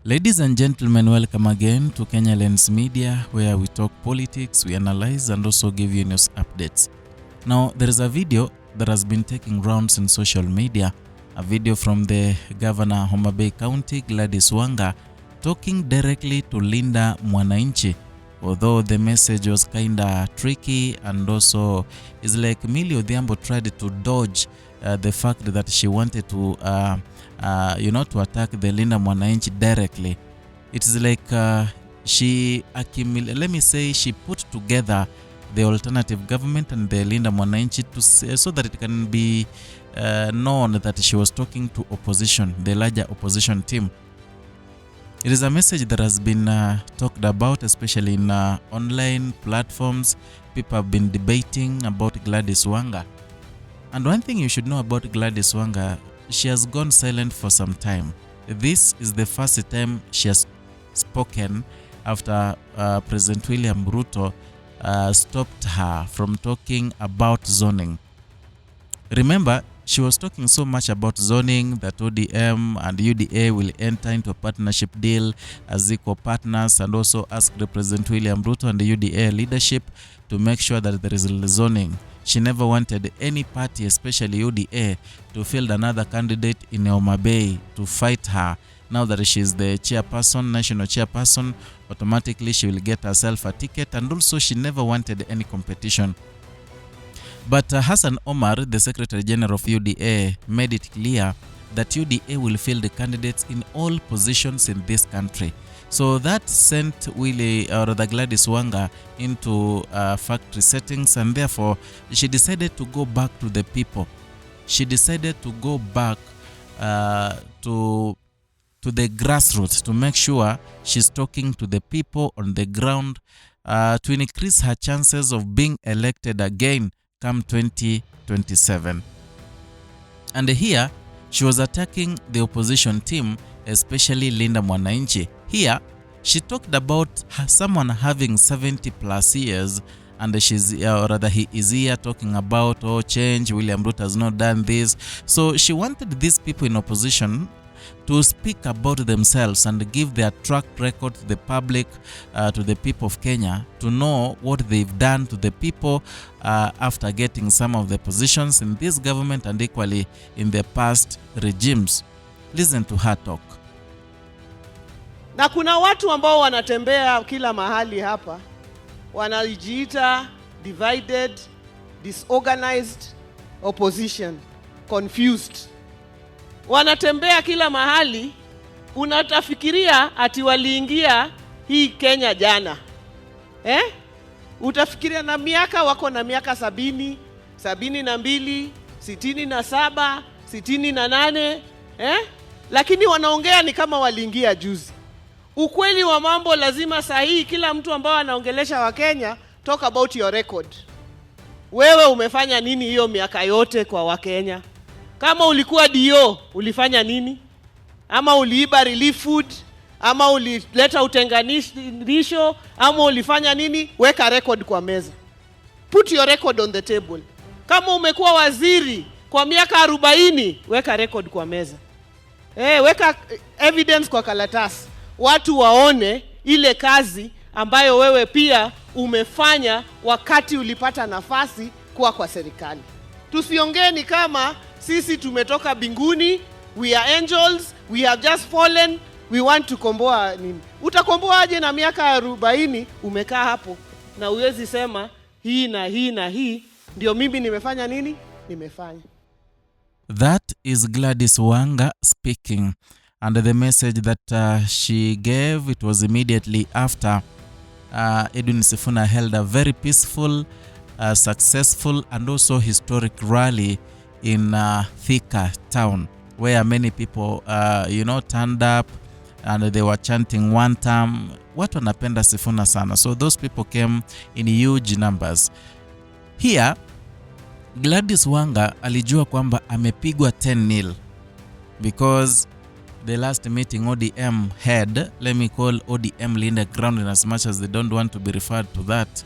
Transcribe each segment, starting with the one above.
Ladies and gentlemen, welcome again to Kenya Lens Media, where we talk politics, we analyze and also give you news updates. Now, there is a video that has been taking rounds in social media, a video from the Governor Homa Bay County, Gladys Wanga, talking directly to Linda Mwananchi. Although the message was kinda tricky and also is like Millie Odhiambo tried to dodge the fact that she wanted to to attack the Linda Mwananchi directly. It is like she put together the alternative government and the Linda Mwananchi so that it can be known that she was talking to opposition, the larger opposition team. It is a message that has been talked about, especially in online platforms. People have been debating about Gladys Wanga. And one thing you should know about Gladys Wanga, she has gone silent for some time. This is the first time she has spoken after President William Ruto stopped her from talking about zoning. Remember, she was talking so much about zoning that ODM and UDA will enter into a partnership deal as equal partners, and also asked President William Ruto and the UDA leadership to make sure that there is zoning. She never wanted any party, especially UDA, to field another candidate in Homa Bay to fight her. Now that she is the chairperson, national chairperson, automatically she will get herself a ticket, and also she never wanted any competition. But Hassan Omar, the Secretary General of UDA, made it clear that UDA will field the candidates in all positions in this country. So that sent the Gladys Wanga into factory settings, and therefore she decided to go back to the people. She decided to go back to the grassroots to make sure she's talking to the people on the ground to increase her chances of being elected again come 2027. And here, she was attacking the opposition team, especially Linda Mwananchi. Here, she talked about someone having 70 plus years, and he is here talking about, change, William Ruto has not done this. So she wanted these people in opposition to speak about themselves and give their track record to the public, to the people of Kenya, to know what they've done to the people after getting some of the positions in this government and equally in the past regimes. Listen to her talk. Na kuna watu ambao wanatembea kila mahali hapa, wanajiita divided, disorganized opposition, confused. Wanatembea kila mahali, unatafikiria ati waliingia hii Kenya jana. Utafikiria na miaka wako na miaka 70, 72, 67, 68, lakini wanaongea ni kama waliingia juzi. Ukweli wa mambo lazima sahihi, kila mtu ambao anaongelesha wa Kenya, talk about your record. Wewe umefanya nini hiyo miaka yote kwa Wakenya? Kama ulikuwa DO, ulifanya nini? Ama uliiba relief food, ama ulileta utenganisho, ama ulifanya nini? Weka record kwa meza. Put your record on the table. Kama umekuwa waziri kwa miaka 40, weka record kwa meza. Weka evidence kwa karatasi. Watu waone ile kazi ambayo wewe pia umefanya wakati ulipata nafasi kuwa kwa serikali. Tusiongee ni kama sisi tumetoka binguni, we are angels, we have just fallen, we want to komboa nini. Utakomboa aje na miaka 40 umekaa hapo na uwezi sema hii na hii na hii ndio mimi nimefanya nini? Nimefanya. That is Gladys Wanga speaking, and the message that she gave, it was immediately after Edwin Sifuna held a very peaceful, successful and also historic rally in Thika town, where many people turned up and they were chanting one term. Watu wanapenda Sifuna sana, so those people came in huge numbers. Here, Gladys Wanga alijua kwamba amepigwa 10-0 because the last meeting ODM had, let me call ODM Linda Ground in as much as they don't want to be referred to that.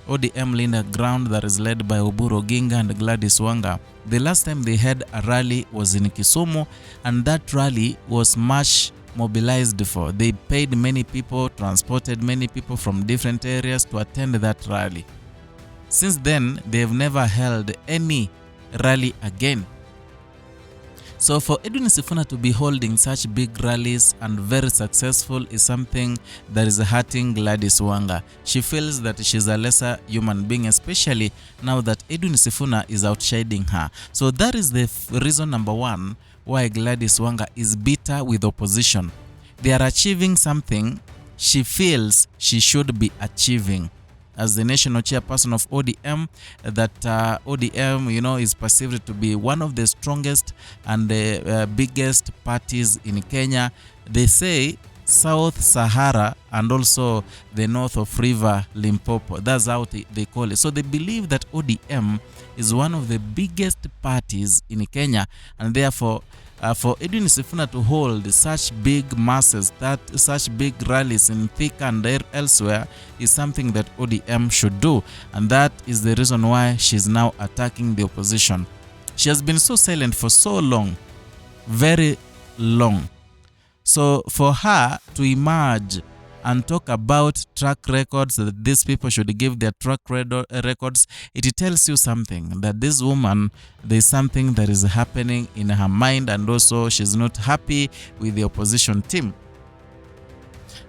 ODM Linda Ground that is led by Oburu Oginga and Gladys Wanga. The last time they had a rally was in Kisumu, and that rally was much mobilized for. They paid many people, transported many people from different areas to attend that rally. Since then, they have never held any rally again. So for Edwin Sifuna to be holding such big rallies and very successful is something that is hurting Gladys Wanga. She feels that she's a lesser human being, especially now that Edwin Sifuna is outshining her. So that is the reason number one why Gladys Wanga is bitter with opposition. They are achieving something she feels she should be achieving. As the national chairperson of ODM, that ODM, is perceived to be one of the strongest and the biggest parties in Kenya. They say South Sahara and also the north of River Limpopo. That's how they call it. So they believe that ODM is one of the biggest parties in Kenya, and therefore for Edwin Sifuna to hold such big masses, such big rallies in Thika and elsewhere, is something that ODM should do, and that is the reason why she's now attacking the opposition. She has been so silent for so long, very long. So for her to emerge and talk about track records, that these people should give their track records, it tells you something, that this woman, there's something that is happening in her mind, and also she's not happy with the opposition team.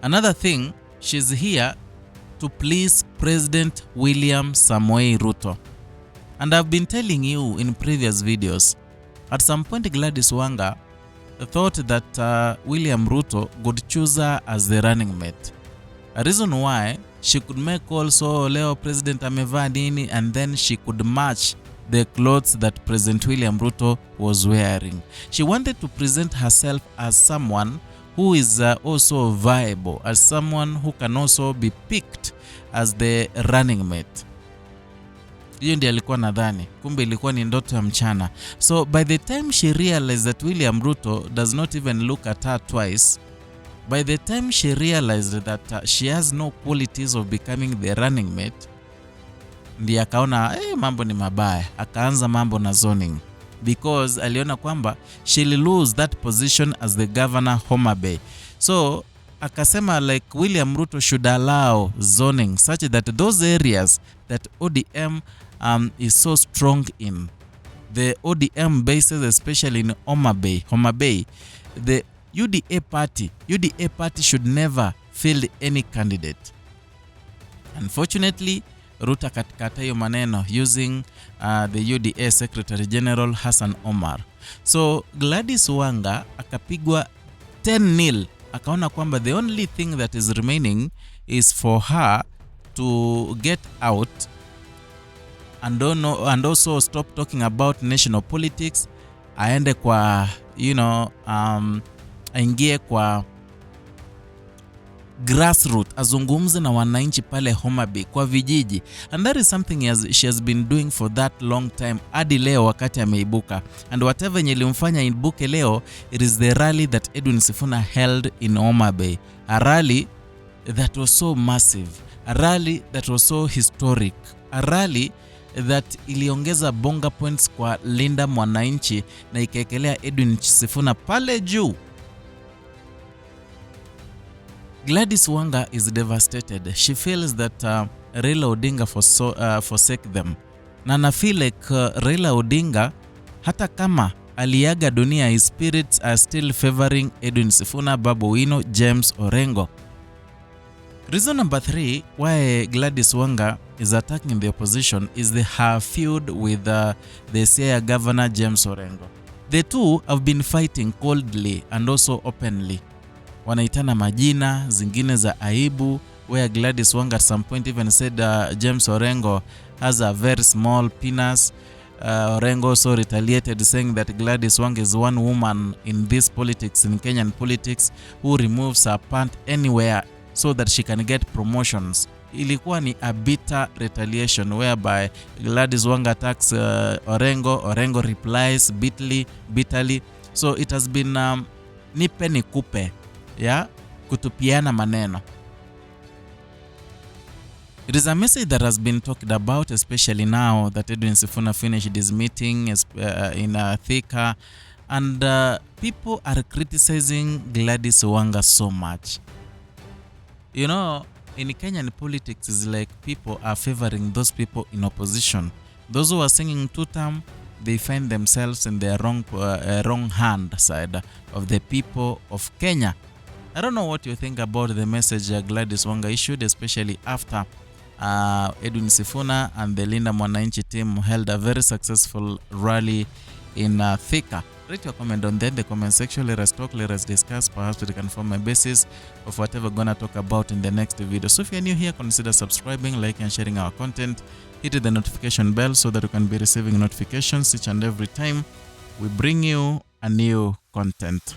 Another thing, she's here to please President William Samoei Ruto. And I've been telling you in previous videos, at some point Gladys Wanga thought that William Ruto would choose her as the running mate. A reason why she could make also leo President amevaa nini, and then she could match the clothes that President William Ruto was wearing. She wanted to present herself as someone who is also viable, as someone who can also be picked as the running mate. Hiyo ndiyo alikuwa nadhani, kumbe ilikuwa ni ndoto ya mchana. So by the time she realized that William Ruto does not even look at her twice, by the time she realized that she has no qualities of becoming the running mate, ndiye akaona mambo ni mabaya, akaanza mambo na zoning, because aliona kwamba she'll lose that position as the governor Homa Bay. So akasema like William Ruto should allow zoning such that those areas that ODM is so strong in, the ODM bases, especially in Homa Bay, the UDA party should never field any candidate. Unfortunately, Ruto katikata hiyo maneno using the UDA Secretary General Hassan Omar. So Gladys Wanga akapigwa 10-0. Akaona kwamba the only thing that is remaining is for her to get out and also stop talking about national politics, aende kwa aingie kwa grassroots, azungumze na wananchi pale Homa Bay, kwa vijiji. And that is something she has been doing for that long time, hadi leo wakati ameibuka. And whatever yenye ilimfanya ibuke leo, it is the rally that Edwin Sifuna held in Homa Bay. A rally that was so massive, a rally that was so historic, a rally that iliongeza bonga points kwa Linda Mwananchi na ikaekelea Edwin Sifuna pale juu. Gladys Wanga is devastated. She feels that Raila Odinga forsake them. Na na feel like Raila Odinga, hata kama aliaga dunia, his spirits are still favoring Edwin Sifuna, Babu Wino, James Orengo. Reason number 3 why Gladys Wanga is attacking the opposition is her feud with the Siaya governor James Orengo. The two have been fighting coldly and also openly. Wanaitana majina zingine za aibu, where Gladys Wanga at some point even said James Orengo has a very small penis. Orengo also retaliated, saying that Gladys Wanga is one woman in this politics, in Kenyan politics, who removes her pant anywhere so that she can get promotions. Ilikuwa ni a bitter retaliation whereby Gladys Wanga attacks Orengo replies bitterly. So it has been nipe nikupe, kutupiana maneno. It is a message that has been talked about, especially now that Edwin Sifuna finished his meeting in Thika, and people are criticizing Gladys Wanga so much. You know, in Kenyan politics, it's like people are favoring those people in opposition. Those who are singing two-term, they find themselves in the wrong hand side of the people of Kenya. I don't know what you think about the message Gladys Wanga issued, especially after Edwin Sifuna and the Linda Mwananchi team held a very successful rally in Thika. Write your comment on that in the comment section. Let us talk, let us discuss. Perhaps we can form a basis of whatever we're gonna talk about in the next video. So if you're new here, consider subscribing, liking, and sharing our content. Hit the notification bell so that you can be receiving notifications each and every time we bring you a new content.